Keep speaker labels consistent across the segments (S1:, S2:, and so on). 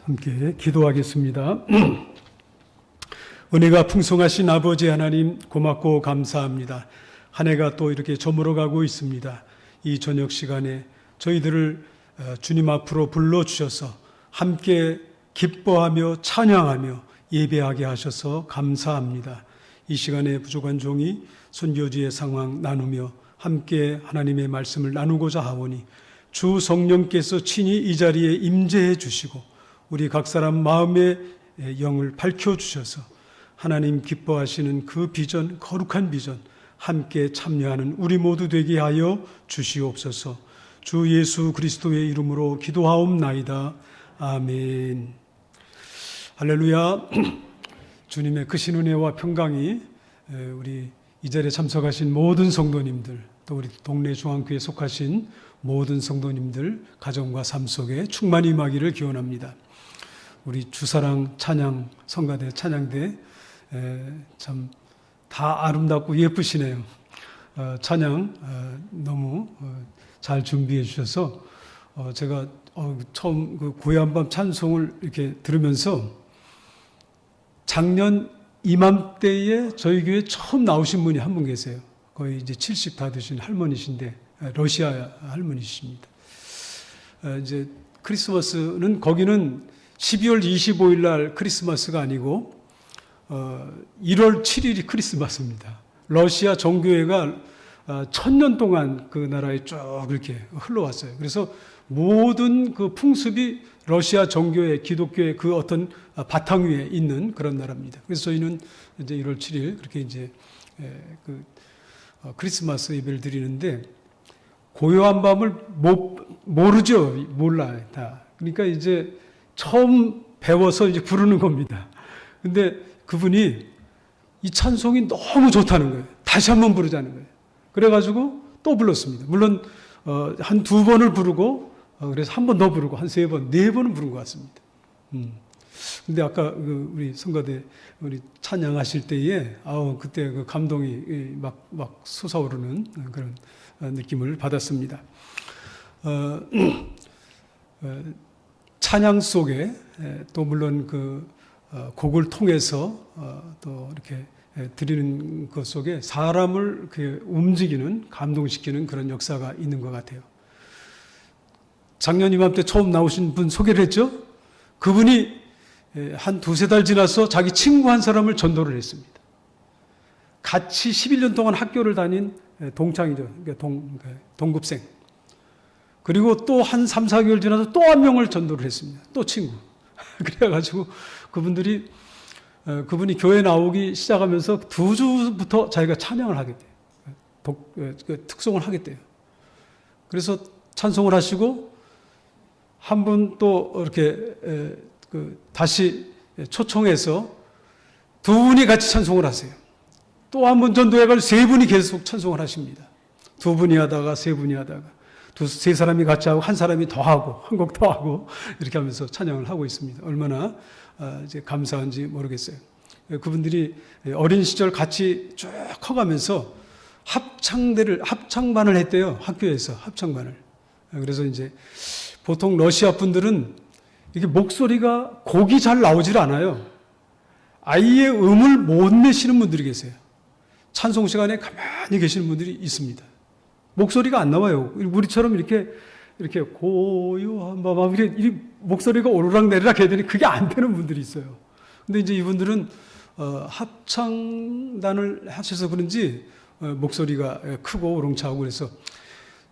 S1: 함께 기도하겠습니다. 은혜가 풍성하신 아버지 하나님 고맙고 감사합니다. 한 해가 또 이렇게 저물어가고 있습니다. 이 저녁 시간에 저희들을 주님 앞으로 불러주셔서 함께 기뻐하며 찬양하며 예배하게 하셔서 감사합니다. 이 시간에 부족한 종이 선교지의 상황 나누며 함께 하나님의 말씀을 나누고자 하오니 주 성령께서 친히 이 자리에 임재해 주시고 우리 각 사람 마음의 영을 밝혀주셔서 하나님 기뻐하시는 그 비전, 거룩한 비전 함께 참여하는 우리 모두 되게 하여 주시옵소서. 주 예수 그리스도의 이름으로 기도하옵나이다. 아멘. 할렐루야. 주님의 크신 은혜와 평강이 우리 이 자리에 참석하신 모든 성도님들, 또 우리 동네 중앙교회에 속하신 모든 성도님들 가정과 삶 속에 충만히 임하기를 기원합니다. 우리 주사랑 찬양 성가대 찬양대 참 다 아름답고 예쁘시네요. 찬양 너무 잘 준비해 주셔서 제가 처음 그 고요한밤 찬송을 이렇게 들으면서 작년 이맘때에 저희 교회 처음 나오신 분이 한 분 계세요. 거의 이제 70 다 되신 할머니신데 러시아 할머니십니다. 이제 크리스마스는 거기는 12월 25일 날 크리스마스가 아니고 1월 7일이 크리스마스입니다. 러시아 정교회가 1000년 동안 그 나라에 쭉 이렇게 흘러왔어요. 그래서 모든 그 풍습이 러시아 정교회, 기독교의 그 어떤 바탕 위에 있는 그런 나라입니다. 그래서 저희는 이제 1월 7일 그렇게 이제 그 크리스마스 예배를 드리는데 고요한 밤을 모르죠. 몰라요. 다. 그러니까 이제 처음 배워서 이제 부르는 겁니다. 근데 그분이 이 찬송이 너무 좋다는 거예요. 다시 한번 부르자는 거예요. 그래가지고 또 불렀습니다. 물론 한 2번을 부르고 그래서 한 번 더 부르고 한 3번, 4번은 부른 것 같습니다. 근데 아까 우리 성가대 우리 찬양하실 때에 그때 그 감동이 막 솟아오르는 그런 느낌을 받았습니다. 찬양 속에 또 물론 그 곡을 통해서 또 이렇게 드리는 것 속에 사람을 이렇게 움직이는, 감동시키는 그런 역사가 있는 것 같아요. 작년 이맘때 처음 나오신 분 소개를 했죠? 그분이 한 2-3달 지나서 자기 친구 한 사람을 전도를 했습니다. 같이 11년 동안 학교를 다닌 동창이죠. 그러니까 동급생. 그리고 또 한 3-4개월 지나서 또 한 명을 전도를 했습니다. 또 친구. 그래가지고 그분이 교회 나오기 시작하면서 2주부터 자기가 찬양을 하게 돼요. 특송을 하겠대요. 그래서 찬송을 하시고 한 분 또 이렇게 다시 초청해서 2분이 같이 찬송을 하세요. 또 한 번 전도해가지고 3분이 계속 찬송을 하십니다. 2분이 하다가 3분이 하다가 3사람이 같이 하고 한 사람이 더 하고 한 곡 더 하고 이렇게 하면서 찬양을 하고 있습니다. 얼마나 이제 감사한지 모르겠어요. 그분들이 어린 시절 같이 쭉 커가면서 합창반을 했대요. 학교에서 합창반을. 그래서 이제 보통 러시아 분들은 이게 목소리가 곡이 잘 나오질 않아요. 아예 음을 못 내시는 분들이 계세요. 찬송 시간에 가만히 계시는 분들이 있습니다. 목소리가 안 나와요. 우리처럼 이렇게 고요한 밤, 이렇게 목소리가 오르락 내리락 해야 되니 그게 안 되는 분들이 있어요. 근데 이제 이분들은 합창단을 하셔서 그런지 목소리가 크고 우렁차고 그래서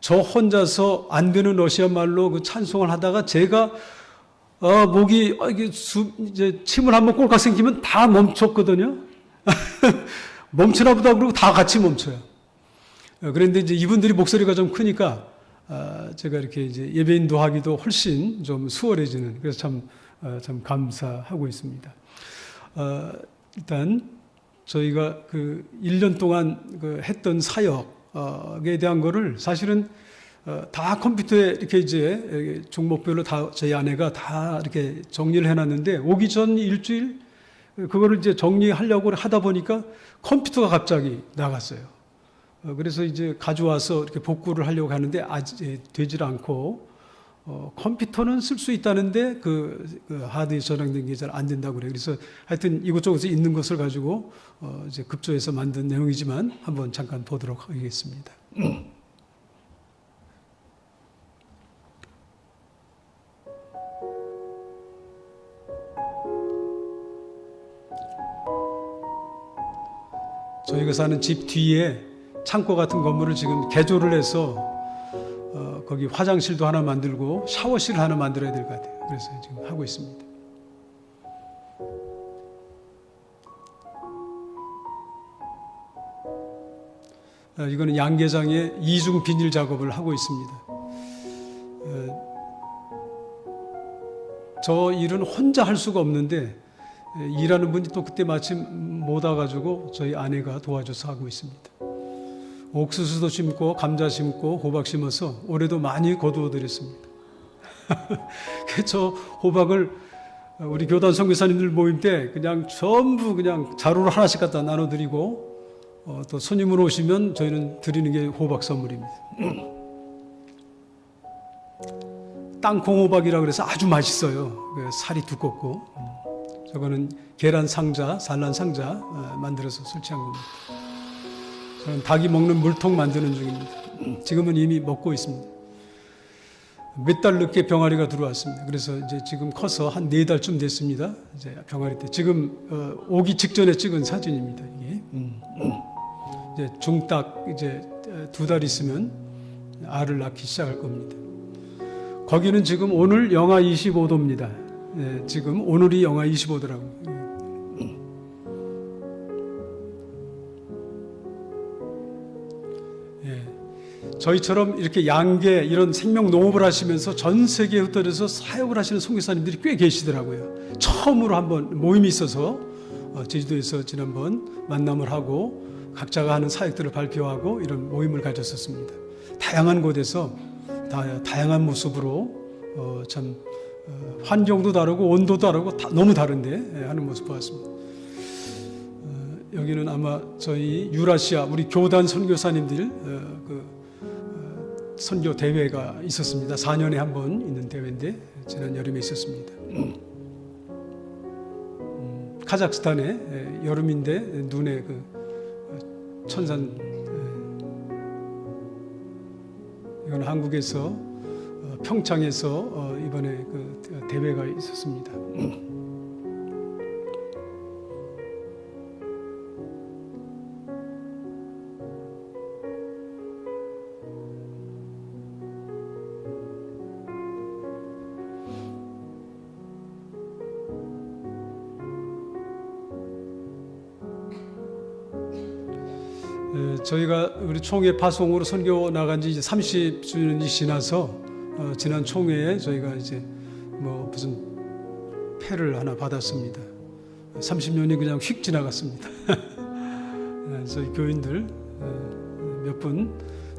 S1: 저 혼자서 안 되는 러시아 말로 그 찬송을 하다가 제가 목이 이제 침을 한번 꼴깍 생기면 다 멈췄거든요. 멈추나 보다 그러고 다 같이 멈춰요. 그런데 이제 이분들이 목소리가 좀 크니까 제가 이렇게 이제 예배 인도하기도 훨씬 좀 수월해지는, 그래서 참 감사하고 있습니다. 일단 저희가 그 1년 동안 했던 사역에 대한 거를 사실은 다 컴퓨터에 이렇게 이제 종목별로 다 저희 아내가 다 이렇게 정리를 해놨는데 오기 전 일주일 그거를 이제 정리하려고 하다 보니까 컴퓨터가 갑자기 나갔어요. 그래서 이제 가져와서 이렇게 복구를 하려고 하는데 아직 되질 않고 컴퓨터는 쓸 수 있다는데 그 하드에 저장된 게 잘 안 된다고 그래요. 그래서 하여튼 이곳저곳에 있는 것을 가지고 이제 급조해서 만든 내용이지만 한번 잠깐 보도록 하겠습니다. 저희가 사는 집 뒤에 창고 같은 건물을 지금 개조를 해서 거기 화장실도 하나 만들고 샤워실을 하나 만들어야 될 것 같아요. 그래서 지금 하고 있습니다. 이거는 양계장의 이중 비닐 작업을 하고 있습니다. 저 일은 혼자 할 수가 없는데 일하는 분이 또 그때 마침 못 와가지고 저희 아내가 도와줘서 하고 있습니다. 옥수수도 심고 감자 심고 호박 심어서 올해도 많이 거두어 드렸습니다. 저 호박을 우리 교단 선교사님들 모임 때 그냥 전부 그냥 자루를 하나씩 갖다 나눠드리고 또 손님으로 오시면 저희는 드리는 게 호박 선물입니다. 땅콩 호박이라 그래서 아주 맛있어요. 살이 두껍고 저거는 계란 상자, 산란 상자 만들어서 설치한 겁니다. 저는 닭이 먹는 물통 만드는 중입니다. 지금은 이미 먹고 있습니다. 몇 달 늦게 병아리가 들어왔습니다. 그래서 이제 지금 커서 한 4달쯤 됐습니다. 이제 병아리 때 지금 오기 직전에 찍은 사진입니다. 이게 이제 중딱 이제 2달 있으면 알을 낳기 시작할 겁니다. 거기는 지금 오늘 영하 25도입니다. 지금 오늘이 영하 25도라고. 저희처럼 이렇게 양계 이런 생명 농업을 하시면서 전 세계에 흩어져서 사역을 하시는 선교사님들이 꽤 계시더라고요. 처음으로 한번 모임이 있어서 제주도에서 지난번 만남을 하고 각자가 하는 사역들을 발표하고 이런 모임을 가졌었습니다. 다양한 곳에서 다양한 모습으로 참 환경도 다르고 온도도 다르고 너무 다른데 하는 모습 보았습니다. 여기는 아마 저희 유라시아 우리 교단 선교사님들 선교 대회가 있었습니다. 4년에 한 번 있는 대회인데 지난 여름에 있었습니다. 카자흐스탄의 여름인데 눈에 그 천산 이건 한국에서 평창에서 이번에 그 대회가 있었습니다. 저희가 우리 총회 파송으로 선교 나간 지 이제 30주년이 지나서 지난 총회에 저희가 이제 뭐 무슨 패를 하나 받았습니다. 30년이 그냥 휙 지나갔습니다. 저희 교인들 몇 분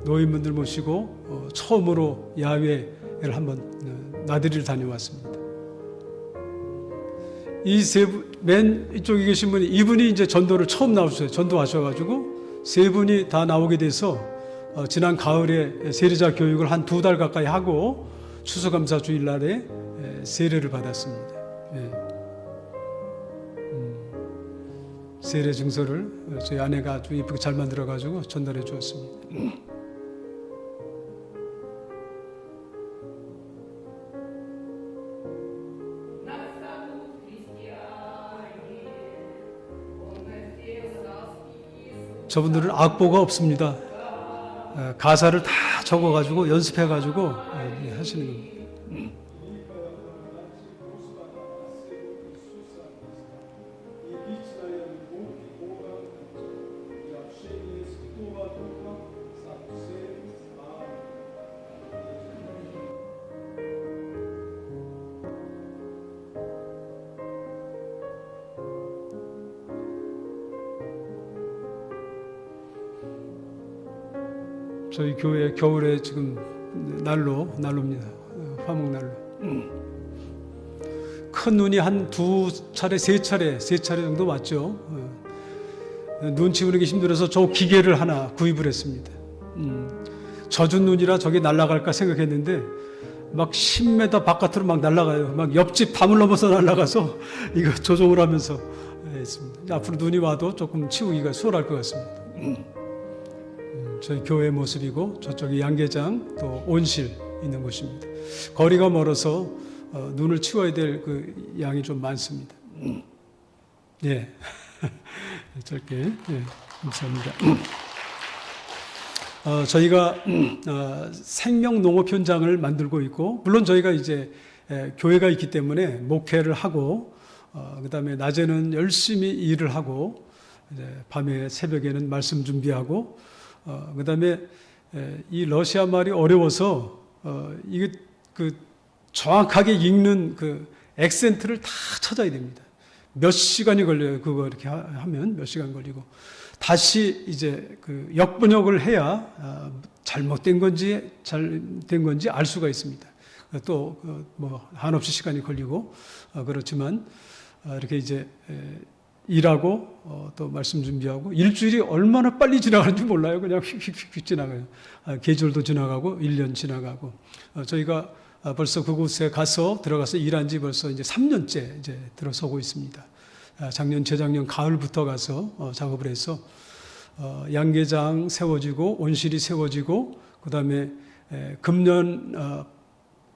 S1: 노인분들 모시고 처음으로 야외를 한번 나들이를 다녀왔습니다. 이 맨 이쪽에 계신 분이 이분이 이제 전도를 처음 나오셨어요. 전도하셔가지고 세 분이 다 나오게 돼서 지난 가을에 세례자 교육을 한 2달 가까이 하고 추수감사 주일날에 세례를 받았습니다. 세례 증서를 저희 아내가 아주 예쁘게 잘 만들어가지고 전달해 주었습니다. 저분들은 악보가 없습니다. 가사를 다 적어가지고 연습해가지고 하시는 겁니다. 저희 교회 겨울에 지금 난로입니다. 화목난로. 큰 눈이 한 2차례, 3차례 정도 왔죠. 눈 치우는 게 힘들어서 저 기계를 하나 구입을 했습니다. 젖은 눈이라 저게 날아갈까 생각했는데 막 10m 바깥으로 막 날아가요. 막 옆집 담을 넘어서 날아가서 이거 조종을 하면서 했습니다. 앞으로 눈이 와도 조금 치우기가 수월할 것 같습니다. 저희 교회 모습이고 저쪽이 양계장 또 온실 있는 곳입니다. 거리가 멀어서 눈을 치워야 될 그 양이 좀 많습니다. 예, 짧게 감사합니다. 저희가 생명 농업 현장을 만들고 있고, 물론 저희가 이제 교회가 있기 때문에 목회를 하고, 그다음에 낮에는 열심히 일을 하고, 이제 밤에 새벽에는 말씀 준비하고, 그다음에 이 러시아 말이 어려워서 이게 그 정확하게 읽는 그 액센트를 다 찾아야 됩니다. 몇 시간이 걸려요. 그거 이렇게 하면 몇 시간 걸리고. 다시 이제 그 역번역을 해야 잘못된 건지 잘 된 건지 알 수가 있습니다. 또 뭐 한없이 시간이 걸리고 그렇지만 이렇게 이제 일하고 또 말씀 준비하고 일주일이 얼마나 빨리 지나가는지 몰라요. 그냥 휙휙휙 지나가요. 계절도 지나가고 1년 지나가고 저희가 벌써 그곳에 들어가서 일한 지 벌써 이제 3년째 이제 들어서고 있습니다. 재작년 가을부터 가서 작업을 해서 양계장 세워지고 온실이 세워지고 그다음에 금년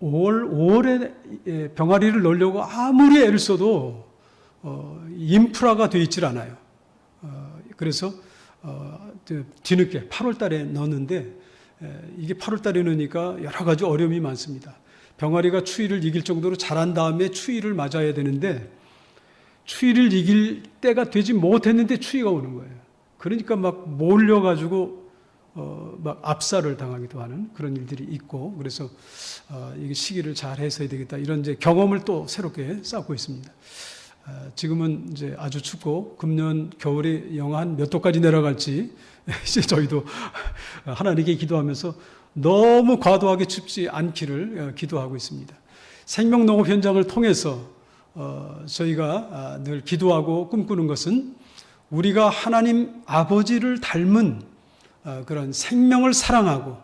S1: 5월에 병아리를 넣으려고 아무리 애를 써도 인프라가 돼 있질 않아요. 그래서 뒤늦게 8월 달에 넣었는데 이게 8월 달에 넣으니까 여러 가지 어려움이 많습니다. 병아리가 추위를 이길 정도로 자란 다음에 추위를 맞아야 되는데 추위를 이길 때가 되지 못했는데 추위가 오는 거예요. 그러니까 막 몰려가지고 막 압살을 당하기도 하는 그런 일들이 있고, 그래서 이게 시기를 잘 해서야 되겠다 이런 이제 경험을 또 새롭게 쌓고 있습니다. 지금은 이제 아주 춥고 금년 겨울에 영하 한 몇 도까지 내려갈지 이제 저희도 하나님께 기도하면서 너무 과도하게 춥지 않기를 기도하고 있습니다. 생명농업 현장을 통해서 저희가 늘 기도하고 꿈꾸는 것은 우리가 하나님 아버지를 닮은 그런 생명을 사랑하고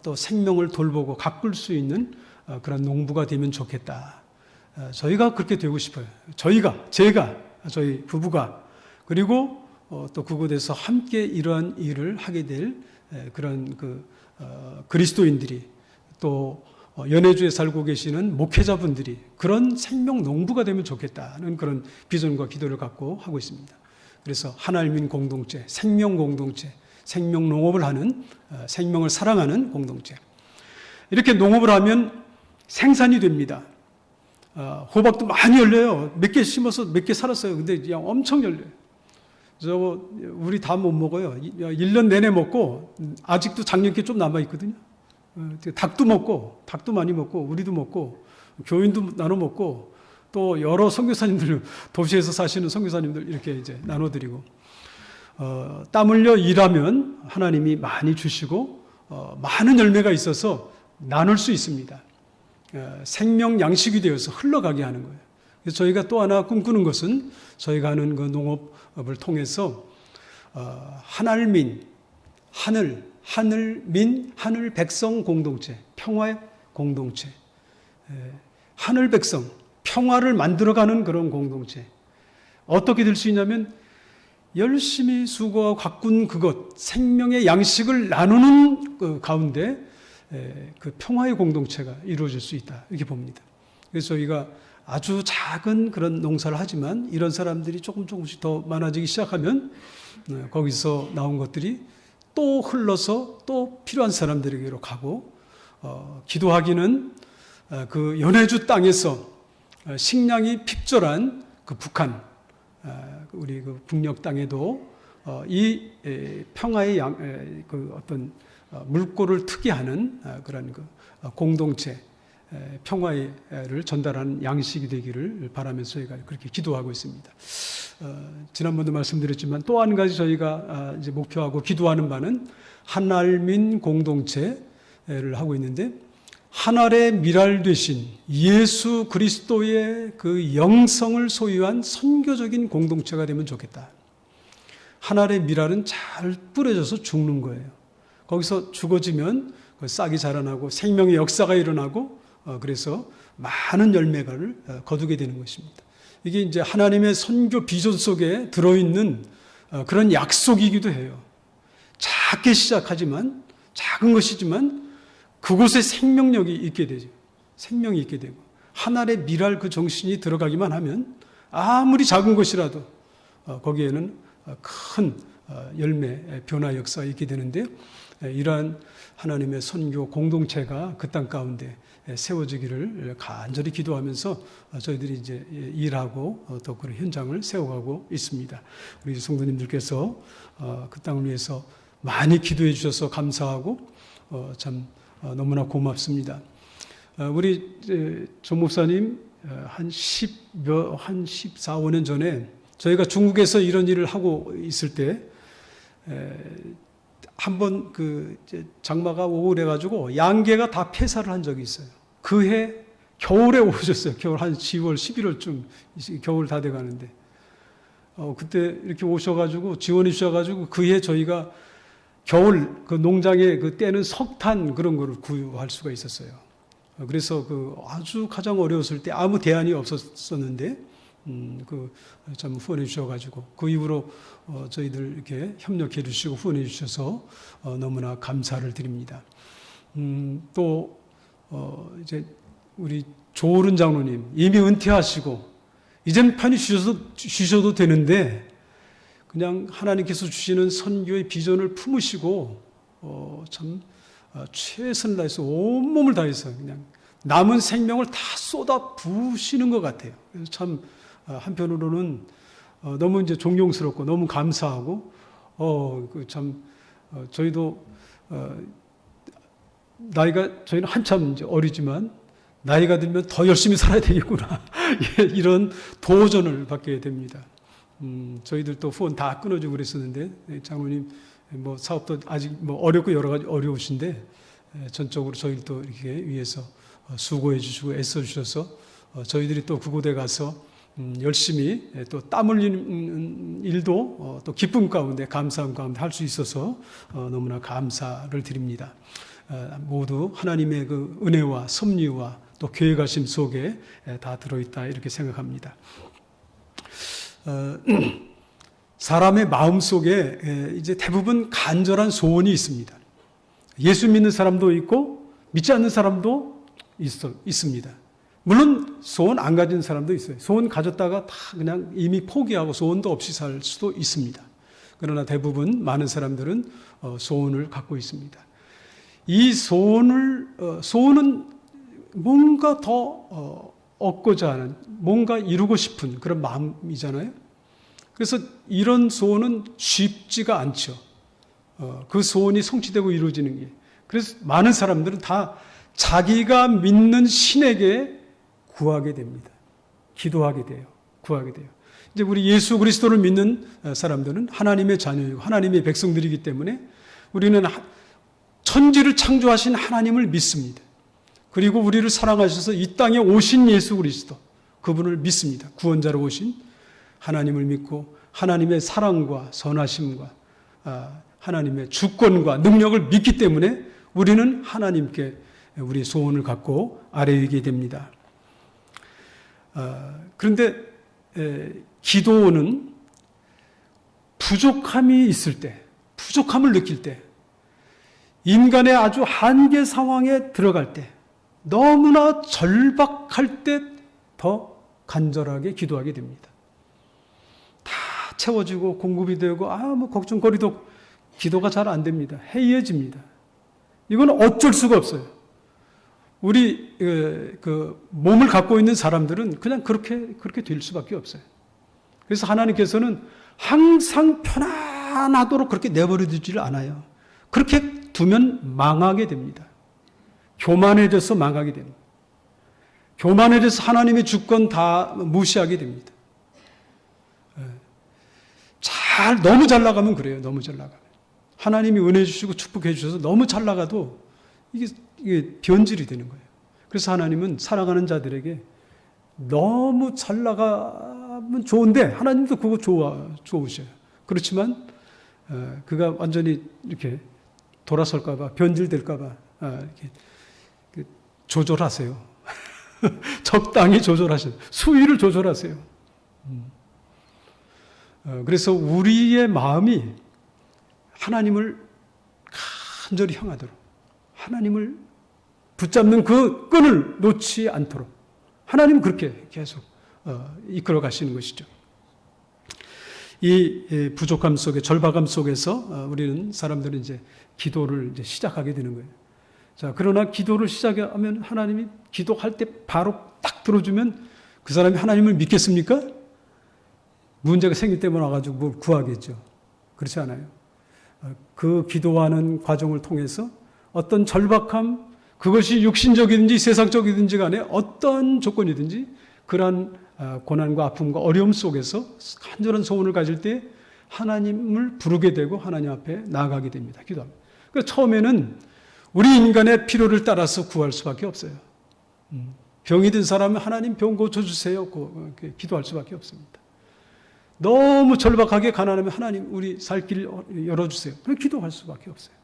S1: 또 생명을 돌보고 가꿀 수 있는 그런 농부가 되면 좋겠다. 저희가 그렇게 되고 싶어요. 제가, 저희 부부가, 그리고 또 그곳에서 함께 이러한 일을 하게 될 그런 그리스도인들이, 또 연해주에 살고 계시는 목회자분들이 그런 생명 농부가 되면 좋겠다는 그런 비전과 기도를 갖고 하고 있습니다. 그래서 하나님인 공동체, 생명 공동체, 생명 농업을 하는, 생명을 사랑하는 공동체. 이렇게 농업을 하면 생산이 됩니다. 호박도 많이 열려요. 몇 개 심어서 몇 개 살았어요. 근데 그냥 엄청 열려요. 우리 다 못 먹어요. 1년 내내 먹고, 아직도 작년께 좀 남아있거든요. 닭도 많이 먹고, 우리도 먹고, 교인도 나눠 먹고, 또 여러 선교사님들, 도시에서 사시는 선교사님들 이렇게 이제 나눠드리고, 땀 흘려 일하면 하나님이 많이 주시고, 많은 열매가 있어서 나눌 수 있습니다. 생명 양식이 되어서 흘러가게 하는 거예요. 그래서 저희가 또 하나 꿈꾸는 것은 저희가 하는 그 농업을 통해서 하늘민, 하늘 백성 공동체, 평화의 공동체, 하늘 백성, 평화를 만들어가는 그런 공동체. 어떻게 될 수 있냐면 열심히 수고하고 가꾼 그것, 생명의 양식을 나누는 그 가운데 그 평화의 공동체가 이루어질 수 있다, 이렇게 봅니다. 그래서 저희가 아주 작은 그런 농사를 하지만 이런 사람들이 조금씩 더 많아지기 시작하면 거기서 나온 것들이 또 흘러서 또 필요한 사람들에게로 가고, 기도하기는 그 연해주 땅에서 식량이 핍절한 그 북한, 우리 그 북녘 땅에도 이 평화의 그 어떤 물꼬를 트게 하는 그런 그 공동체, 평화를 전달하는 양식이 되기를 바라면서 저희가 그렇게 기도하고 있습니다. 지난번도 말씀드렸지만 또 한 가지 저희가 이제 목표하고 기도하는 바는 한알민 공동체를 하고 있는데, 하늘의 미랄 되신 예수 그리스도의 그 영성을 소유한 선교적인 공동체가 되면 좋겠다. 하늘의 미랄은 잘 뿌려져서 죽는 거예요. 거기서 죽어지면 싹이 자라나고 생명의 역사가 일어나고 그래서 많은 열매를 거두게 되는 것입니다. 이게 이제 하나님의 선교 비전 속에 들어있는 그런 약속이기도 해요. 작게 시작하지만, 작은 것이지만 그곳에 생명력이 있게 되죠. 생명이 있게 되고 하나님의 미랄 그 정신이 들어가기만 하면 아무리 작은 것이라도 거기에는 큰 열매, 변화 역사가 있게 되는데, 이러한 하나님의 선교 공동체가 그 땅 가운데 세워지기를 간절히 기도하면서 저희들이 이제 일하고 또 그런 현장을 세워가고 있습니다. 우리 성도님들께서 그 땅을 위해서 많이 기도해 주셔서 감사하고 참 너무나 고맙습니다. 우리 조 목사님 한 14, 15년 전에 저희가 중국에서 이런 일을 하고 있을 때 한번 그 장마가 오고 그래가지고 양계가 다 폐사를 한 적이 있어요. 그 해 겨울에 오셨어요. 겨울 한 10월, 11월쯤 겨울 다 돼가는데 그때 이렇게 오셔가지고 지원해 주셔가지고 그 해 저희가 겨울 그 농장에 그 때는 석탄 그런 거를 구할 수가 있었어요. 그래서 그 아주 가장 어려웠을 때 아무 대안이 없었었는데 그 참 후원해 주셔가지고 그 이후로 저희들 이렇게 협력해 주시고 후원해 주셔서 너무나 감사를 드립니다. 또 이제 우리 조오른 장로님 이미 은퇴하시고 이젠 편히 쉬셔도 되는데 그냥 하나님께서 주시는 선교의 비전을 품으시고 참 최선을 다해서 온몸을 다해서 그냥 남은 생명을 다 쏟아 부으시는 것 같아요. 그래서 참 한편으로는 너무 이제 존경스럽고 너무 감사하고 참 저희도 나이가 저희는 한참 이제 어리지만 나이가 들면 더 열심히 살아야 되겠구나 이런 도전을 받게 됩니다. 저희들도 후원 다 끊어주고 그랬었는데 장로님 뭐 사업도 아직 뭐 어렵고 여러 가지 어려우신데 전적으로 저희도 이렇게 위해서 수고해 주시고 애써 주셔서 저희들이 또 그곳에 가서 열심히 또 땀 흘리는 일도 또 기쁨 가운데 감사함 가운데 할 수 있어서 너무나 감사를 드립니다. 모두 하나님의 그 은혜와 섭리와 또 계획하심 속에 다 들어있다 이렇게 생각합니다. 사람의 마음 속에 이제 대부분 간절한 소원이 있습니다. 예수 믿는 사람도 있고 믿지 않는 사람도 있습니다. 물론 소원 안 가진 사람도 있어요. 소원 가졌다가 다 그냥 이미 포기하고 소원도 없이 살 수도 있습니다. 그러나 대부분 많은 사람들은 소원을 갖고 있습니다. 이 소원은 뭔가 더 얻고자 하는, 뭔가 이루고 싶은 그런 마음이잖아요. 그래서 이런 소원은 쉽지가 않죠. 그 소원이 성취되고 이루어지는 게. 그래서 많은 사람들은 다 자기가 믿는 신에게 구하게 됩니다. 기도하게 돼요. 구하게 돼요. 이제 우리 예수 그리스도를 믿는 사람들은 하나님의 자녀이고 하나님의 백성들이기 때문에 우리는 천지를 창조하신 하나님을 믿습니다. 그리고 우리를 사랑하셔서 이 땅에 오신 예수 그리스도, 그분을 믿습니다. 구원자로 오신 하나님을 믿고 하나님의 사랑과 선하심과 하나님의 주권과 능력을 믿기 때문에 우리는 하나님께 우리의 소원을 갖고 아뢰게 됩니다. 그런데 기도는 부족함이 있을 때, 부족함을 느낄 때, 인간의 아주 한계 상황에 들어갈 때, 너무나 절박할 때 더 간절하게 기도하게 됩니다. 다 채워지고 공급이 되고 아무 걱정거리도 기도가 잘 안 됩니다. 해이해집니다. 이건 어쩔 수가 없어요. 우리 그 몸을 갖고 있는 사람들은 그냥 그렇게 될 수밖에 없어요. 그래서 하나님께서는 항상 편안하도록 그렇게 내버려 두지를 않아요. 그렇게 두면 망하게 됩니다. 교만해져서 망하게 됩니다. 교만해져서 하나님의 주권 다 무시하게 됩니다. 너무 잘 나가면 그래요. 너무 잘 나가면. 하나님이 은혜 주시고 축복해 주셔서 너무 잘 나가도 이게 변질이 되는 거예요. 그래서 하나님은 사랑하는 자들에게 너무 잘 나가면 좋은데 하나님도 그거 좋으셔요. 그렇지만 그가 완전히 이렇게 돌아설까 봐, 변질될까 봐 이렇게 조절하세요. 적당히 조절하세요. 수위를 조절하세요. 그래서 우리의 마음이 하나님을 간절히 향하도록, 하나님을 붙잡는 그 끈을 놓지 않도록 하나님 그렇게 계속 이끌어 가시는 것이죠. 이 부족함 속에, 절박함 속에서 우리는 사람들은 이제 기도를 이제 시작하게 되는 거예요. 자, 그러나 기도를 시작하면 하나님이 기도할 때 바로 딱 들어주면 그 사람이 하나님을 믿겠습니까? 문제가 생길 때만 와가지고 뭘 구하겠죠. 그렇지 않아요. 그 기도하는 과정을 통해서 어떤 절박함, 그것이 육신적이든지 세상적이든지 간에 어떤 조건이든지 그러한 고난과 아픔과 어려움 속에서 간절한 소원을 가질 때 하나님을 부르게 되고 하나님 앞에 나아가게 됩니다. 기도합니다. 그래서 처음에는 우리 인간의 필요를 따라서 구할 수밖에 없어요. 병이 든 사람은 하나님 병 고쳐주세요. 기도할 수밖에 없습니다. 너무 절박하게 가난하면 하나님 우리 살 길 열어주세요. 그렇게 기도할 수밖에 없어요.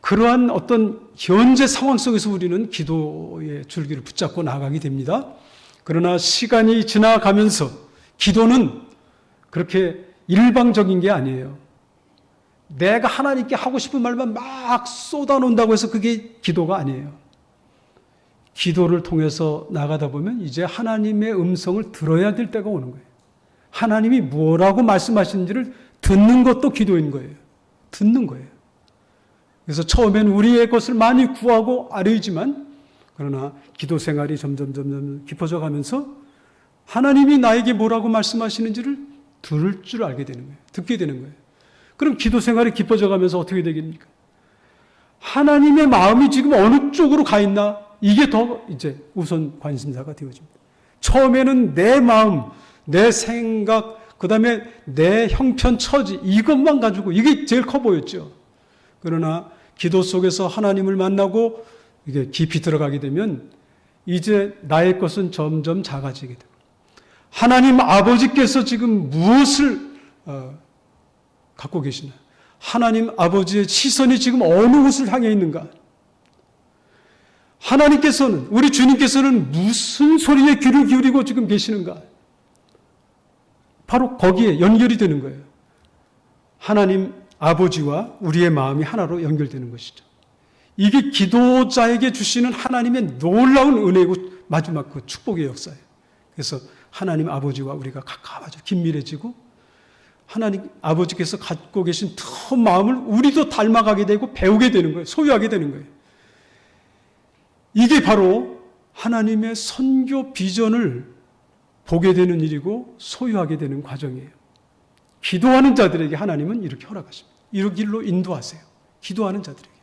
S1: 그러한 어떤 현재 상황 속에서 우리는 기도의 줄기를 붙잡고 나가게 됩니다. 그러나 시간이 지나가면서 기도는 그렇게 일방적인 게 아니에요. 내가 하나님께 하고 싶은 말만 막 쏟아놓는다고 해서 그게 기도가 아니에요. 기도를 통해서 나가다 보면 이제 하나님의 음성을 들어야 될 때가 오는 거예요. 하나님이 뭐라고 말씀하시는지를 듣는 것도 기도인 거예요. 듣는 거예요. 그래서 처음엔 우리의 것을 많이 구하고 아뢰지만 그러나 기도 생활이 점점 깊어져 가면서 하나님이 나에게 뭐라고 말씀하시는지를 들을 줄 알게 되는 거예요. 듣게 되는 거예요. 그럼 기도 생활이 깊어져 가면서 어떻게 되겠습니까? 하나님의 마음이 지금 어느 쪽으로 가 있나? 이게 더 이제 우선 관심사가 되어집니다. 처음에는 내 마음, 내 생각, 그 다음에 내 형편, 처지, 이것만 가지고 이게 제일 커 보였죠. 그러나 기도 속에서 하나님을 만나고 이게 깊이 들어가게 되면 이제 나의 것은 점점 작아지게 됩니다. 하나님 아버지께서 지금 무엇을 갖고 계시나? 하나님 아버지의 시선이 지금 어느 곳을 향해 있는가? 하나님께서는, 우리 주님께서는 무슨 소리에 귀를 기울이고 지금 계시는가? 바로 거기에 연결이 되는 거예요. 하나님 아버지와 우리의 마음이 하나로 연결되는 것이죠. 이게 기도자에게 주시는 하나님의 놀라운 은혜고 마지막 그 축복의 역사예요. 그래서 하나님 아버지와 우리가 가까워져 긴밀해지고 하나님 아버지께서 갖고 계신 더 마음을 우리도 닮아가게 되고 배우게 되는 거예요. 소유하게 되는 거예요. 이게 바로 하나님의 선교 비전을 보게 되는 일이고 소유하게 되는 과정이에요. 기도하는 자들에게 하나님은 이렇게 허락하십니다. 이 길로 인도하세요. 기도하는 자들에게.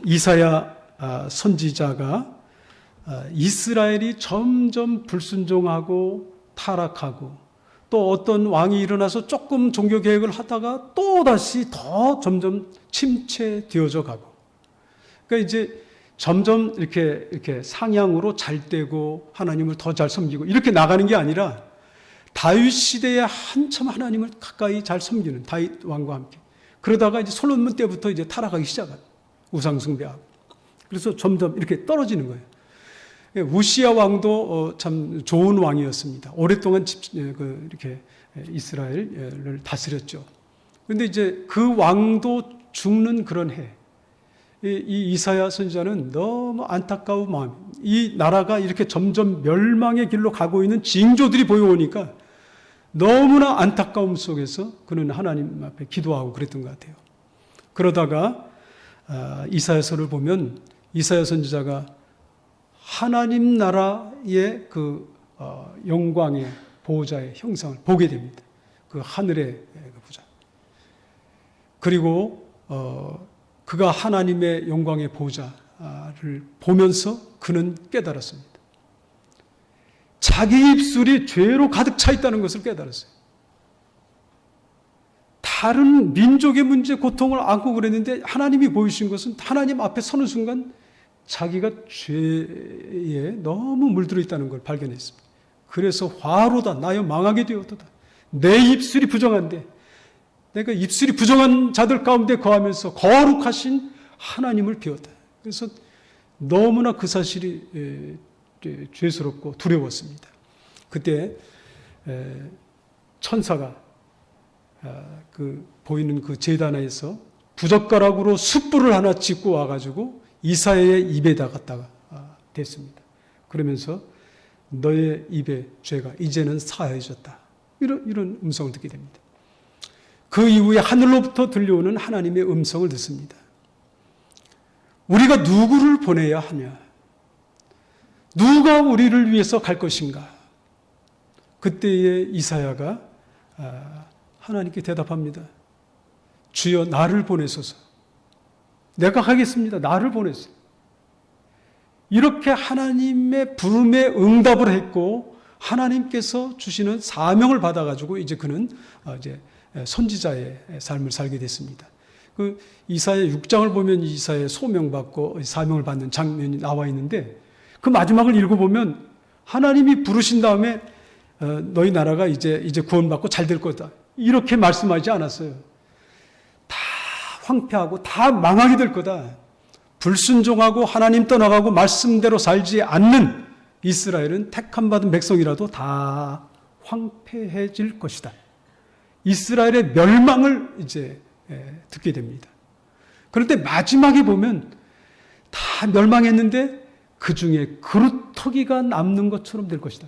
S1: 이사야 선지자가 이스라엘이 점점 불순종하고 타락하고 또 어떤 왕이 일어나서 조금 종교 개혁을 하다가 또 다시 더 점점 침체되어져 가고 그러니까 이제 점점 이렇게 상향으로 잘 되고 하나님을 더 잘 섬기고 이렇게 나가는 게 아니라 다윗 시대에 한참 하나님을 가까이 잘 섬기는 다윗 왕과 함께 그러다가 이제 솔로몬 때부터 이제 타락하기 시작한 우상 숭배하고 그래서 점점 이렇게 떨어지는 거예요. 우시야 왕도 참 좋은 왕이었습니다. 오랫동안 이렇게 이스라엘을 다스렸죠. 그런데 이제 그 왕도 죽는 그런 해. 이 이사야 선지자는 너무 안타까운 마음. 이 나라가 이렇게 점점 멸망의 길로 가고 있는 징조들이 보여오니까 너무나 안타까움 속에서 그는 하나님 앞에 기도하고 그랬던 것 같아요. 그러다가 이사야서를 보면 이사야 선지자가 하나님 나라의 그 영광의 보호자의 형상을 보게 됩니다. 그 하늘의 보좌. 그리고 그가 하나님의 영광의 보호자를 보면서 그는 깨달았습니다. 자기 입술이 죄로 가득 차 있다는 것을 깨달았어요. 다른 민족의 문제, 고통을 안고 그랬는데 하나님이 보이신 것은 하나님 앞에 서는 순간 자기가 죄에 너무 물들어 있다는 걸 발견했습니다. 그래서 화로다 나여 망하게 되었도다. 내 입술이 부정한데 내가 입술이 부정한 자들 가운데 거하면서 거룩하신 하나님을 비웠다. 그래서 너무나 그 사실이 죄스럽고 두려웠습니다. 그때 천사가 보이는 그 제단에서 부젓가락으로 숯불을 하나 짚고 와가지고 이사야의 입에다 갖다가 댔습니다. 그러면서 너의 입의 죄가 이제는 사해졌다. 이런 음성을 듣게 됩니다. 그 이후에 하늘로부터 들려오는 하나님의 음성을 듣습니다. 우리가 누구를 보내야 하냐? 누가 우리를 위해서 갈 것인가? 그때에 이사야가 하나님께 대답합니다. 주여 나를 보내소서. 내가 가겠습니다. 나를 보내소서. 이렇게 하나님의 부름에 응답을 했고 하나님께서 주시는 사명을 받아가지고 이제 그는 이제 선지자의 삶을 살게 됐습니다. 그 이사야 6장을 보면 이사야의 소명받고 사명을 받는 장면이 나와 있는데 그 마지막을 읽어보면 하나님이 부르신 다음에 너희 나라가 이제 구원받고 잘 될 거다. 이렇게 말씀하지 않았어요. 다 황폐하고 다 망하게 될 거다. 불순종하고 하나님 떠나가고 말씀대로 살지 않는 이스라엘은 택함 받은 백성이라도 다 황폐해질 것이다. 이스라엘의 멸망을 이제 듣게 됩니다. 그런데 마지막에 보면 다 멸망했는데 그 중에 그루터기가 남는 것처럼 될 것이다.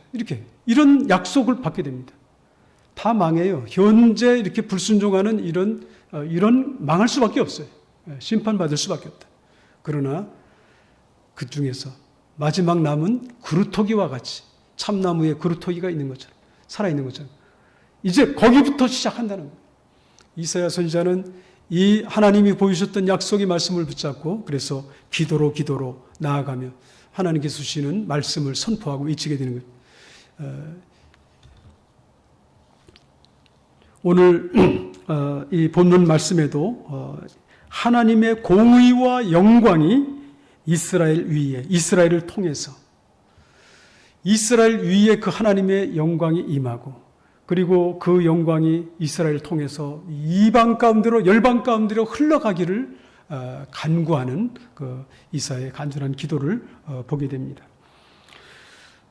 S1: 이런 약속을 받게 됩니다. 다 망해요. 현재 이렇게 불순종하는 이런 망할 수밖에 없어요. 심판받을 수밖에 없다. 그러나 그 중에서 마지막 남은 그루터기와 같이 참나무에 그루터기가 있는 것처럼 살아있는 것처럼 이제 거기부터 시작한다는 거예요. 이사야 선지자는 이 하나님이 보여주셨던 약속의 말씀을 붙잡고 그래서 기도로 나아가며 하나님께서 주시는 말씀을 선포하고 외치게 되는 거예요. 오늘 이 본문 말씀에도 하나님의 공의와 영광이 이스라엘을 통해서 이스라엘 위에 그 하나님의 영광이 임하고 그리고 그 영광이 이스라엘을 통해서 이방 가운데로 열방 가운데로 흘러가기를 간구하는 그 이사야의 간절한 기도를 보게 됩니다.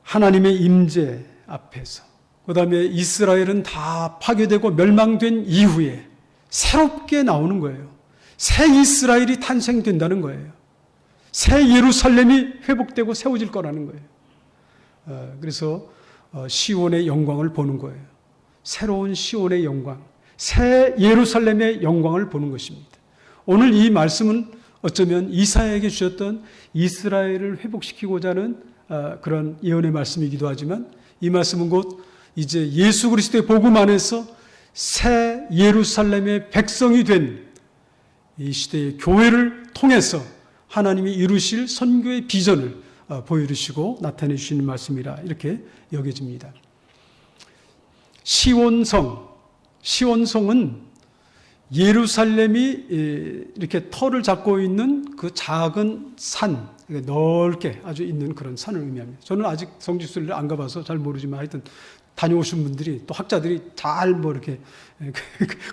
S1: 하나님의 임재 앞에서 그 다음에 이스라엘은 다 파괴되고 멸망된 이후에 새롭게 나오는 거예요. 새 이스라엘이 탄생된다는 거예요. 새 예루살렘이 회복되고 세워질 거라는 거예요. 그래서 시온의 영광을 보는 거예요. 새로운 시온의 영광, 새 예루살렘의 영광을 보는 것입니다. 오늘 이 말씀은 어쩌면 이사야에게 주셨던 이스라엘을 회복시키고자 하는 그런 예언의 말씀이기도 하지만 이 말씀은 곧 이제 예수 그리스도의 복음 안에서 새 예루살렘의 백성이 된 이 시대의 교회를 통해서 하나님이 이루실 선교의 비전을 보여주시고 나타내 주시는 말씀이라 이렇게 여겨집니다. 시온성은 예루살렘이 이렇게 터를 잡고 있는 그 작은 산, 넓게 아주 있는 그런 산을 의미합니다. 저는 아직 성지순례를 안 가봐서 잘 모르지만 하여튼 다녀오신 분들이 또 학자들이 잘 이렇게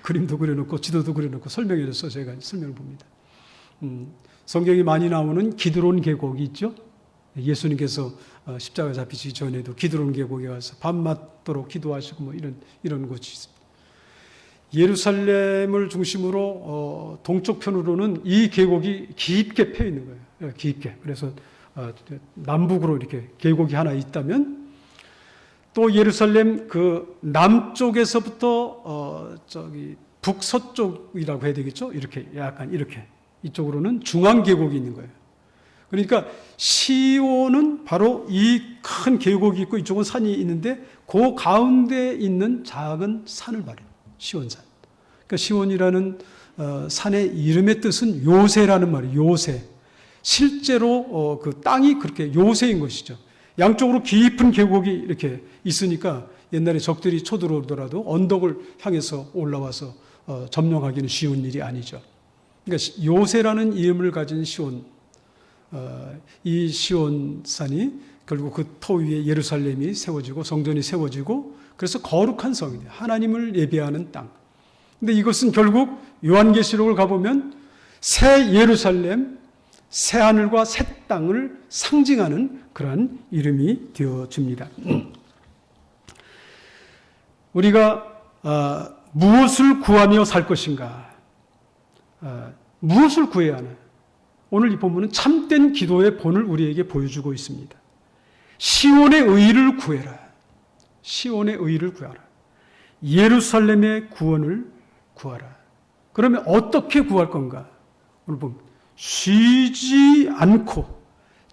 S1: 그림도 그려놓고 지도도 그려놓고 설명해줘서 제가 설명을 봅니다. 성경이 많이 나오는 기드론 계곡이 있죠. 예수님께서 십자가 잡히시기 전에도 기드론 계곡에 가서 밤맞도록 기도하시고 뭐 이런 곳이 있습니다. 예루살렘을 중심으로 동쪽 편으로는 이 계곡이 깊게 패 있는 거예요. 깊게. 그래서 남북으로 이렇게 계곡이 하나 있다면 또 예루살렘 그 남쪽에서부터 북서쪽이라고 해야 되겠죠? 이렇게 약간 이렇게 이쪽으로는 중앙 계곡이 있는 거예요. 그러니까 시온은 바로 이 큰 계곡이 있고 이쪽은 산이 있는데 그 가운데 있는 작은 산을 말해요. 시온산. 그러니까 시온이라는 산의 이름의 뜻은 요새라는 말이에요. 요새. 실제로 그 땅이 그렇게 요새인 것이죠. 양쪽으로 깊은 계곡이 이렇게 있으니까 옛날에 적들이 쳐들어오더라도 언덕을 향해서 올라와서 점령하기는 쉬운 일이 아니죠. 그러니까 요새라는 이름을 가진 시온, 이 시온산이 결국 그 터 위에 예루살렘이 세워지고 성전이 세워지고 그래서 거룩한 성이에요. 하나님을 예배하는 땅. 근데 이것은 결국 요한계시록을 가보면 새 예루살렘, 새하늘과 새 땅을 상징하는 그러한 이름이 되어집니다. 우리가 무엇을 구하며 살 것인가? 무엇을 구해야 하나? 오늘 이 본문은 참된 기도의 본을 우리에게 보여주고 있습니다. 시온의 의를 구해라. 시온의 의를 구하라. 예루살렘의 구원을 구하라. 그러면 어떻게 구할 건가? 오늘 보면 쉬지 않고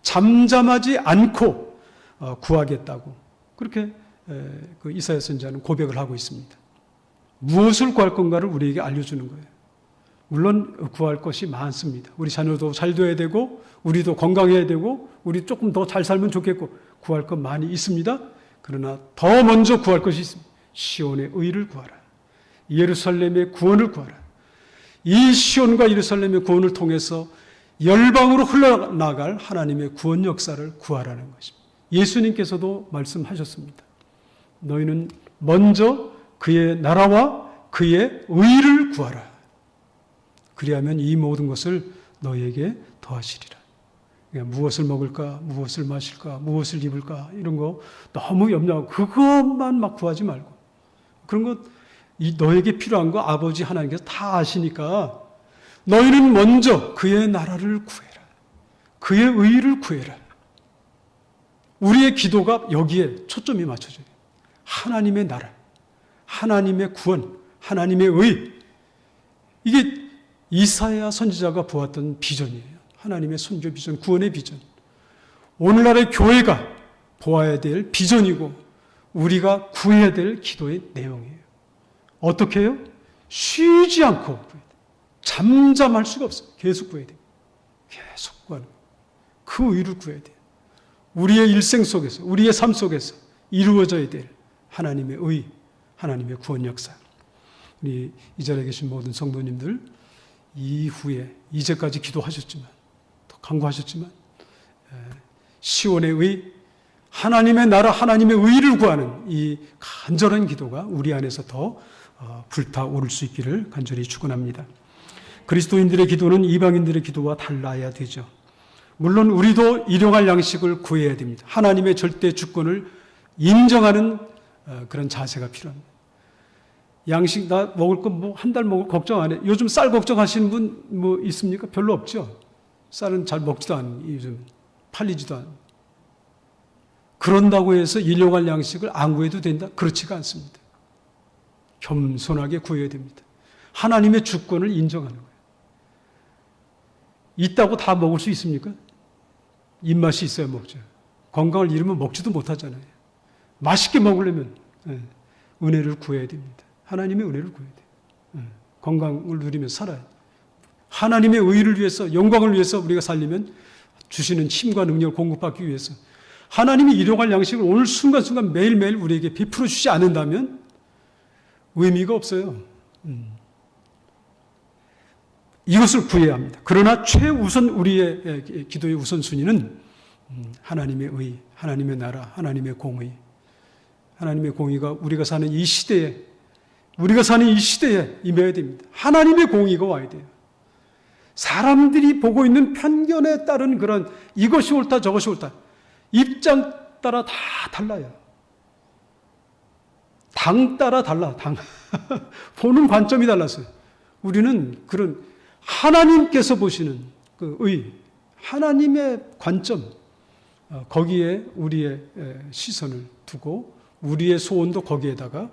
S1: 잠잠하지 않고 구하겠다고 그렇게 그 이사야 선지자는 고백을 하고 있습니다. 무엇을 구할 건가를 우리에게 알려주는 거예요. 물론 구할 것이 많습니다. 우리 자녀도 잘 돼야 되고 우리도 건강해야 되고 우리 조금 더 잘 살면 좋겠고 구할 것 많이 있습니다. 그러나 더 먼저 구할 것이 있습니다. 시온의 의를 구하라. 예루살렘의 구원을 구하라. 이 시온과 예루살렘의 구원을 통해서 열방으로 흘러나갈 하나님의 구원 역사를 구하라는 것입니다. 예수님께서도 말씀하셨습니다. 너희는 먼저 그의 나라와 그의 의를 구하라. 그리하면 이 모든 것을 너희에게 더하시리라. 그러니까 무엇을 먹을까, 무엇을 마실까, 무엇을 입을까 이런 거 너무 염려하고 그것만 막 구하지 말고 그런 것 너에게 필요한 거 아버지 하나님께서 다 아시니까 너희는 먼저 그의 나라를 구해라. 그의 의를 구해라. 우리의 기도가 여기에 초점이 맞춰져요. 하나님의 나라, 하나님의 구원, 하나님의 의. 이게 이사야 선지자가 보았던 비전이에요. 하나님의 선교 비전, 구원의 비전. 오늘날의 교회가 보아야 될 비전이고 우리가 구해야 될 기도의 내용이에요. 어떻게 해요? 쉬지 않고 구해야 돼요. 잠잠할 수가 없어요. 계속 구해야 돼요. 계속 구하는 거예요. 그 의를 구해야 돼요. 우리의 일생 속에서, 우리의 삶 속에서 이루어져야 될 하나님의 의, 하나님의 구원 역사. 우리 이 자리에 계신 모든 성도님들 이후에 이제까지 기도하셨지만 또 간구하셨지만 시온의 의, 하나님의 나라, 하나님의 의를 구하는 이 간절한 기도가 우리 안에서 더 불타오를 수 있기를 간절히 축원합니다. 그리스도인들의 기도는 이방인들의 기도와 달라야 되죠. 물론 우리도 일용할 양식을 구해야 됩니다. 하나님의 절대 주권을 인정하는 그런 자세가 필요합니다. 양식 나 먹을 거 뭐 한 달 먹을 걱정 안 해. 요즘 쌀 걱정하시는 분 뭐 있습니까? 별로 없죠. 쌀은 잘 먹지도 않는 요즘 팔리지도 않는. 그런다고 해서 일용할 양식을 안 구해도 된다? 그렇지가 않습니다. 겸손하게 구해야 됩니다. 하나님의 주권을 인정하는 거예요. 있다고 다 먹을 수 있습니까? 입맛이 있어야 먹죠. 건강을 잃으면 먹지도 못하잖아요. 맛있게 먹으려면 은혜를 구해야 됩니다. 하나님의 은혜를 구해야 돼요. 건강을 누리며 살아야 돼요. 하나님의 의를 위해서, 영광을 위해서 우리가 살려면 주시는 힘과 능력을 공급받기 위해서 하나님이 일용할 양식을 오늘 순간순간 매일매일 우리에게 베풀어 주지 않는다면 의미가 없어요. 이것을 구해야 합니다. 그러나 최우선 우리의 기도의 우선순위는 하나님의 의, 하나님의 나라, 하나님의 공의. 하나님의 공의가 우리가 사는 이 시대에 임해야 됩니다. 하나님의 공의가 와야 돼요. 사람들이 보고 있는 편견에 따른 그런 이것이 옳다 저것이 옳다 입장 따라 다 달라요. 당 따라 달라. 당 보는 관점이 달랐어요. 우리는 그런 하나님께서 보시는 그 의, 하나님의 관점 거기에 우리의 시선을 두고 우리의 소원도 거기에다가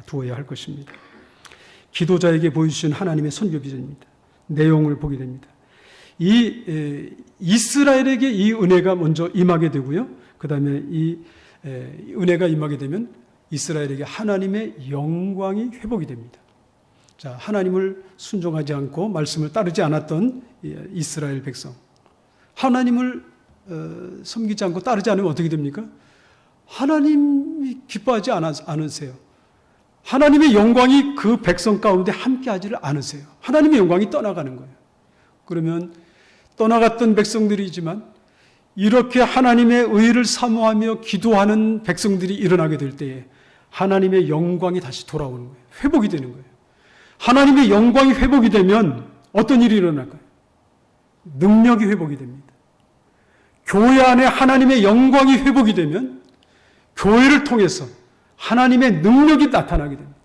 S1: 두어야 할 것입니다. 기도자에게 보여주신 하나님의 선교 비전입니다. 내용을 보게 됩니다. 이 이스라엘에게 이 은혜가 먼저 임하게 되고요. 그 다음에 이 은혜가 임하게 되면 이스라엘에게 하나님의 영광이 회복이 됩니다. 자, 하나님을 순종하지 않고 말씀을 따르지 않았던 이스라엘 백성. 하나님을 섬기지 않고 따르지 않으면 어떻게 됩니까? 하나님이 기뻐하지 않으세요. 하나님의 영광이 그 백성 가운데 함께하지를 않으세요. 하나님의 영광이 떠나가는 거예요. 그러면 떠나갔던 백성들이지만 이렇게 하나님의 의를 사모하며 기도하는 백성들이 일어나게 될 때에 하나님의 영광이 다시 돌아오는 거예요. 회복이 되는 거예요. 하나님의 영광이 회복이 되면 어떤 일이 일어날까요? 능력이 회복이 됩니다. 교회 안에 하나님의 영광이 회복이 되면 교회를 통해서 하나님의 능력이 나타나게 됩니다.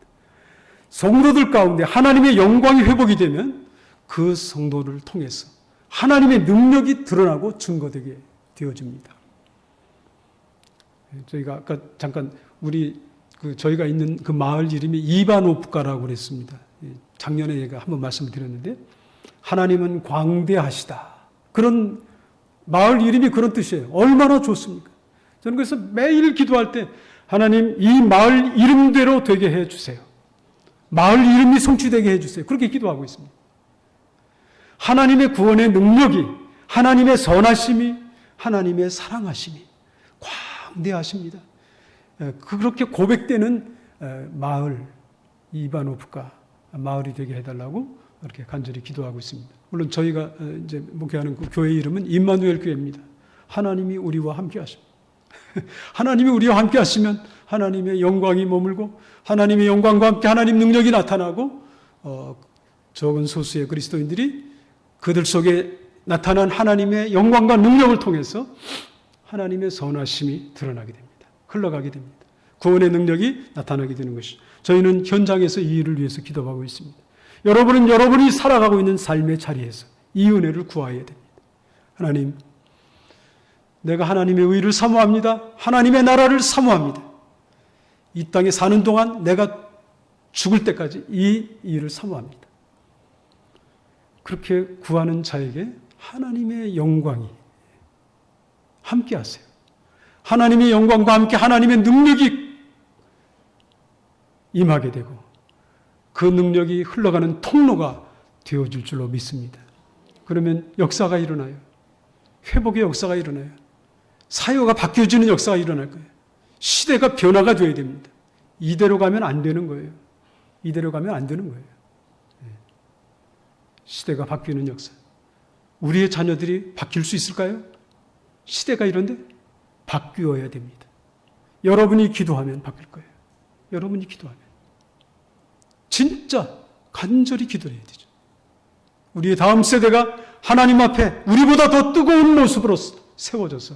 S1: 성도들 가운데 하나님의 영광이 회복이 되면 그 성도를 통해서 하나님의 능력이 드러나고 증거되게 되어집니다. 저희가 아까 잠깐 저희가 있는 그 마을 이름이 이바노프카라고 그랬습니다. 작년에 제가 한번 말씀을 드렸는데 하나님은 광대하시다. 그런 마을 이름이 그런 뜻이에요. 얼마나 좋습니까? 저는 그래서 매일 기도할 때 하나님 이 마을 이름대로 되게 해주세요. 마을 이름이 성취되게 해주세요. 그렇게 기도하고 있습니다. 하나님의 구원의 능력이, 하나님의 선하심이, 하나님의 사랑하심이 광대하십니다. 그렇게 고백되는 마을, 이바노프카 마을이 되게 해달라고 그렇게 간절히 기도하고 있습니다. 물론 저희가 이제 목회하는 그 교회 이름은 임마누엘 교회입니다. 하나님이 우리와 함께 하십니다. 하나님이 우리와 함께 하시면 하나님의 영광이 머물고 하나님의 영광과 함께 하나님 능력이 나타나고 적은 소수의 그리스도인들이 그들 속에 나타난 하나님의 영광과 능력을 통해서 하나님의 선하심이 드러나게 됩니다. 흘러가게 됩니다. 구원의 능력이 나타나게 되는 것이죠. 저희는 현장에서 이 일을 위해서 기도하고 있습니다. 여러분은 여러분이 살아가고 있는 삶의 자리에서 이 은혜를 구해야 됩니다. 하나님, 내가 하나님의 의를 사모합니다. 하나님의 나라를 사모합니다. 이 땅에 사는 동안 내가 죽을 때까지 이 일을 사모합니다. 그렇게 구하는 자에게 하나님의 영광이 함께 하세요. 하나님의 영광과 함께 하나님의 능력이 임하게 되고 그 능력이 흘러가는 통로가 되어질 줄로 믿습니다. 그러면 역사가 일어나요. 회복의 역사가 일어나요. 사회가 바뀌어지는 역사가 일어날 거예요. 시대가 변화가 되어야 됩니다. 이대로 가면 안 되는 거예요. 이대로 가면 안 되는 거예요. 시대가 바뀌는 역사. 우리의 자녀들이 바뀔 수 있을까요? 시대가 이런데 바뀌어야 됩니다. 여러분이 기도하면 바뀔 거예요. 여러분이 기도하면. 진짜 간절히 기도해야 되죠. 우리의 다음 세대가 하나님 앞에 우리보다 더 뜨거운 모습으로 세워져서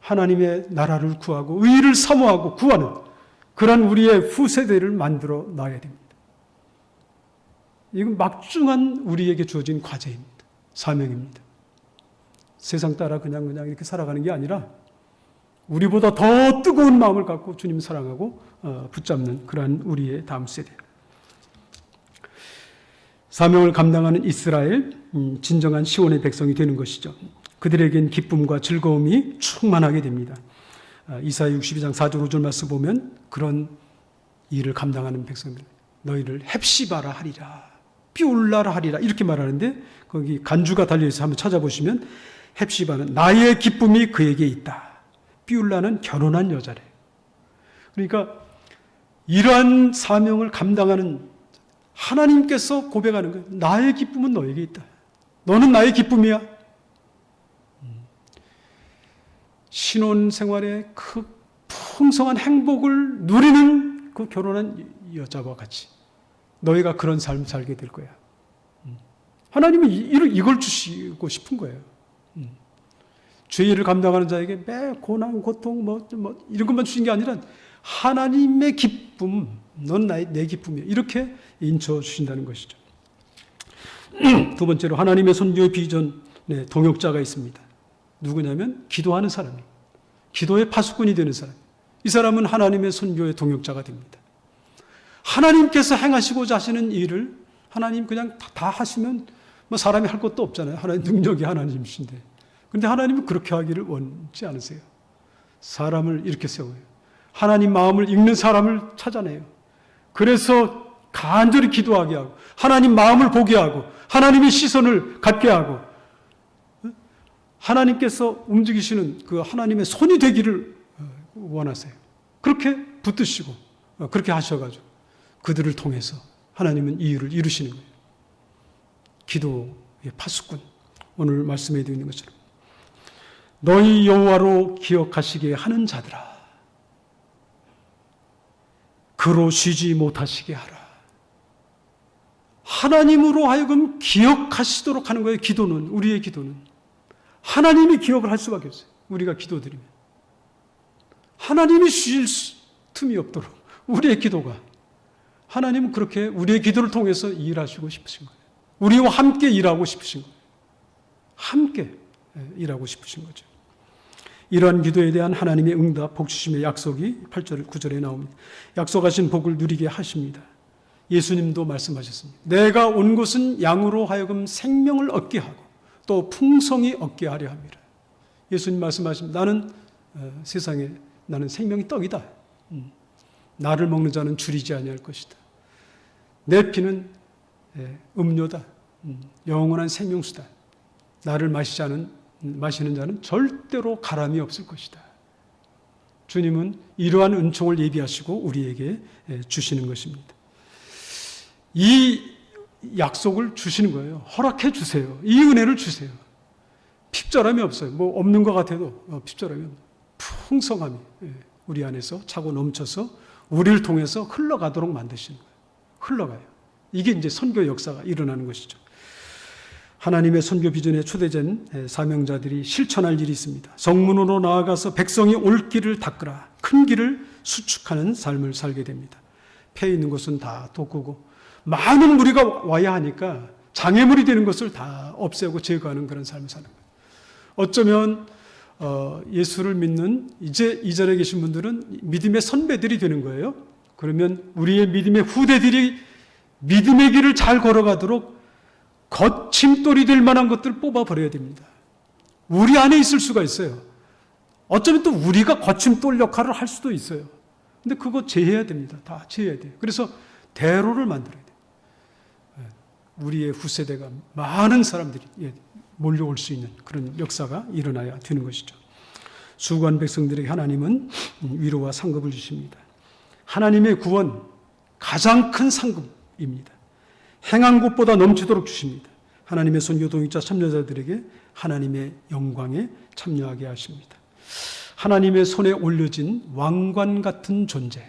S1: 하나님의 나라를 구하고 의를 사모하고 구하는 그런 우리의 후세대를 만들어 놔야 됩니다. 이건 막중한 우리에게 주어진 과제입니다. 사명입니다. 세상 따라 그냥 이렇게 살아가는 게 아니라 우리보다 더 뜨거운 마음을 갖고 주님 사랑하고 붙잡는 그러한 우리의 다음 세대. 사명을 감당하는 이스라엘, 진정한 시온의 백성이 되는 것이죠. 그들에겐 기쁨과 즐거움이 충만하게 됩니다. 이사야 62장 4절 5절 말씀 보면 그런 일을 감당하는 백성들, 너희를 헵시바라 하리라, 비올라라 하리라 이렇게 말하는데 거기 간주가 달려있어서 한번 찾아보시면 헵시바는 나의 기쁨이 그에게 있다. 비올라는 결혼한 여자래. 그러니까 이러한 사명을 감당하는 하나님께서 고백하는 거예요. 나의 기쁨은 너에게 있다. 너는 나의 기쁨이야. 신혼생활의 그 풍성한 행복을 누리는 그 결혼한 여자와 같이 너희가 그런 삶 살게 될 거야. 하나님은 이걸 주시고 싶은 거예요. 죄를 감당하는 자에게 매 고난, 고통, 이런 것만 주신 게 아니라 하나님의 기쁨, 넌 내 기쁨이야. 이렇게 인쳐 주신다는 것이죠. 두 번째로 하나님의 선교의 비전의 동역자가 있습니다. 누구냐면 기도하는 사람이에요. 기도의 파수꾼이 되는 사람. 이 사람은 하나님의 선교의 동역자가 됩니다. 하나님께서 행하시고자 하시는 일을 하나님 그냥 다 하시면 사람이 할 것도 없잖아요. 하나님 능력이 하나님이신데. 그런데 하나님은 그렇게 하기를 원치 않으세요. 사람을 이렇게 세워요. 하나님 마음을 읽는 사람을 찾아내요. 그래서 간절히 기도하게 하고 하나님 마음을 보게 하고 하나님의 시선을 갖게 하고 하나님께서 움직이시는 그 하나님의 손이 되기를 원하세요. 그렇게 붙드시고 그렇게 하셔가지고 그들을 통해서 하나님은 이 일을 이루시는 거예요. 기도의 파수꾼. 오늘 말씀에 되어 있는 것처럼 너희 여호와로 기억하시게 하는 자들아 그로 쉬지 못하시게 하라. 하나님으로 하여금 기억하시도록 하는 거예요. 기도는, 우리의 기도는. 하나님이 기억을 할 수밖에 없어요. 우리가 기도드리면. 하나님이 쉬실 틈이 없도록 우리의 기도가. 하나님은 그렇게 우리의 기도를 통해서 일하시고 싶으신 거예요. 우리와 함께 일하고 싶으신 거예요. 함께 일하고 싶으신 거죠. 이러한 기도에 대한 하나님의 응답, 복 주심의 약속이 8절, 9절에 나옵니다. 약속하신 복을 누리게 하십니다. 예수님도 말씀하셨습니다. 내가 온 것은 양으로 하여금 생명을 얻게 하고 또 풍성히 얻게 하려 합니다. 예수님 말씀하십니다. 나는 세상에 나는 생명이 떡이다. 나를 먹는 자는 줄이지 아니할 것이다. 내 피는 음료다. 영원한 생명수다. 나를 마시는 자는 절대로 가람이 없을 것이다. 주님은 이러한 은총을 예비하시고 우리에게 주시는 것입니다. 이 약속을 주시는 거예요. 허락해 주세요. 이 은혜를 주세요. 핍절함이 없어요. 뭐 없는 것 같아도 핍절함이 없어요. 풍성함이 우리 안에서 차고 넘쳐서 우리를 통해서 흘러가도록 만드시는 거예요. 흘러가요. 이게 이제 선교 역사가 일어나는 것이죠. 하나님의 선교 비전에 초대된 사명자들이 실천할 일이 있습니다. 성문으로 나아가서 백성이 올 길을 닦으라. 큰 길을 수축하는 삶을 살게 됩니다. 폐 있는 것은 다 돋구고 많은 무리가 와야 하니까 장애물이 되는 것을 다 없애고 제거하는 그런 삶을 사는 거예요. 어쩌면 예수를 믿는 이제 이 자리에 계신 분들은 믿음의 선배들이 되는 거예요. 그러면 우리의 믿음의 후대들이 믿음의 길을 잘 걸어가도록 거침돌이 될 만한 것들을 뽑아버려야 됩니다. 우리 안에 있을 수가 있어요. 어쩌면 또 우리가 거침돌 역할을 할 수도 있어요. 근데 그거 제해야 됩니다. 다 제해야 돼요. 그래서 대로를 만들어야 돼요. 우리의 후세대가 많은 사람들이 몰려올 수 있는 그런 역사가 일어나야 되는 것이죠. 수고한 백성들에게 하나님은 위로와 상급을 주십니다. 하나님의 구원, 가장 큰 상급입니다. 행한 것보다 넘치도록 주십니다. 하나님의 선교 동역자 참여자들에게 하나님의 영광에 참여하게 하십니다. 하나님의 손에 올려진 왕관 같은 존재,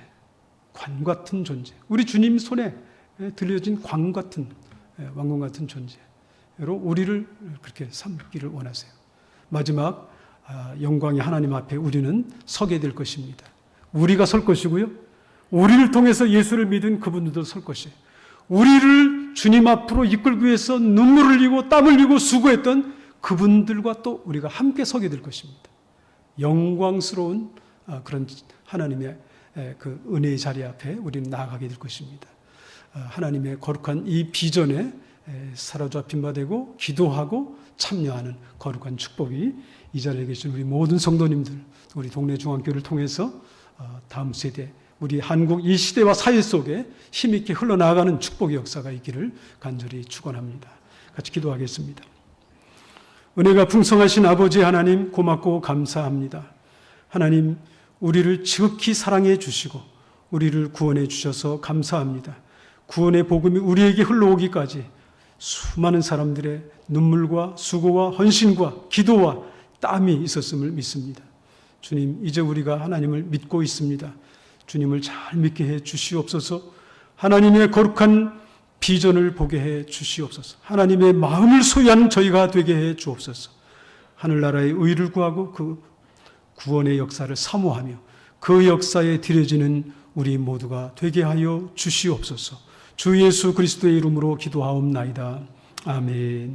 S1: 관 같은 존재, 우리 주님 손에 들려진 관 같은 왕관 같은 존재로 우리를 그렇게 삼기를 원하세요. 마지막 영광의 하나님 앞에 우리는 서게 될 것입니다. 우리가 설 것이고요. 우리를 통해서 예수를 믿은 그분들도 설 것이에요. 우리를 주님 앞으로 이끌기 위해서 눈물을 흘리고 땀을 흘리고 수고했던 그분들과 또 우리가 함께 서게 될 것입니다. 영광스러운 그런 하나님의 그 은혜의 자리 앞에 우리는 나아가게 될 것입니다. 하나님의 거룩한 이 비전에 사로잡힌 바 되고 기도하고 참여하는 거룩한 축복이 이 자리에 계신 우리 모든 성도님들, 우리 동네 중앙교회를 통해서 다음 세대, 우리 한국 이 시대와 사회 속에 힘있게 흘러나가는 축복의 역사가 있기를 간절히 축원합니다. 같이 기도하겠습니다. 은혜가 풍성하신 아버지 하나님, 고맙고 감사합니다. 하나님, 우리를 지극히 사랑해 주시고 우리를 구원해 주셔서 감사합니다. 구원의 복음이 우리에게 흘러오기까지 수많은 사람들의 눈물과 수고와 헌신과 기도와 땀이 있었음을 믿습니다. 주님, 이제 우리가 하나님을 믿고 있습니다. 주님을 잘 믿게 해 주시옵소서. 하나님의 거룩한 비전을 보게 해 주시옵소서. 하나님의 마음을 소유한 저희가 되게 해 주옵소서. 하늘나라의 의를 구하고 그 구원의 역사를 사모하며 그 역사에 들여지는 우리 모두가 되게 하여 주시옵소서. 주 예수 그리스도의 이름으로 기도하옵나이다. 아멘.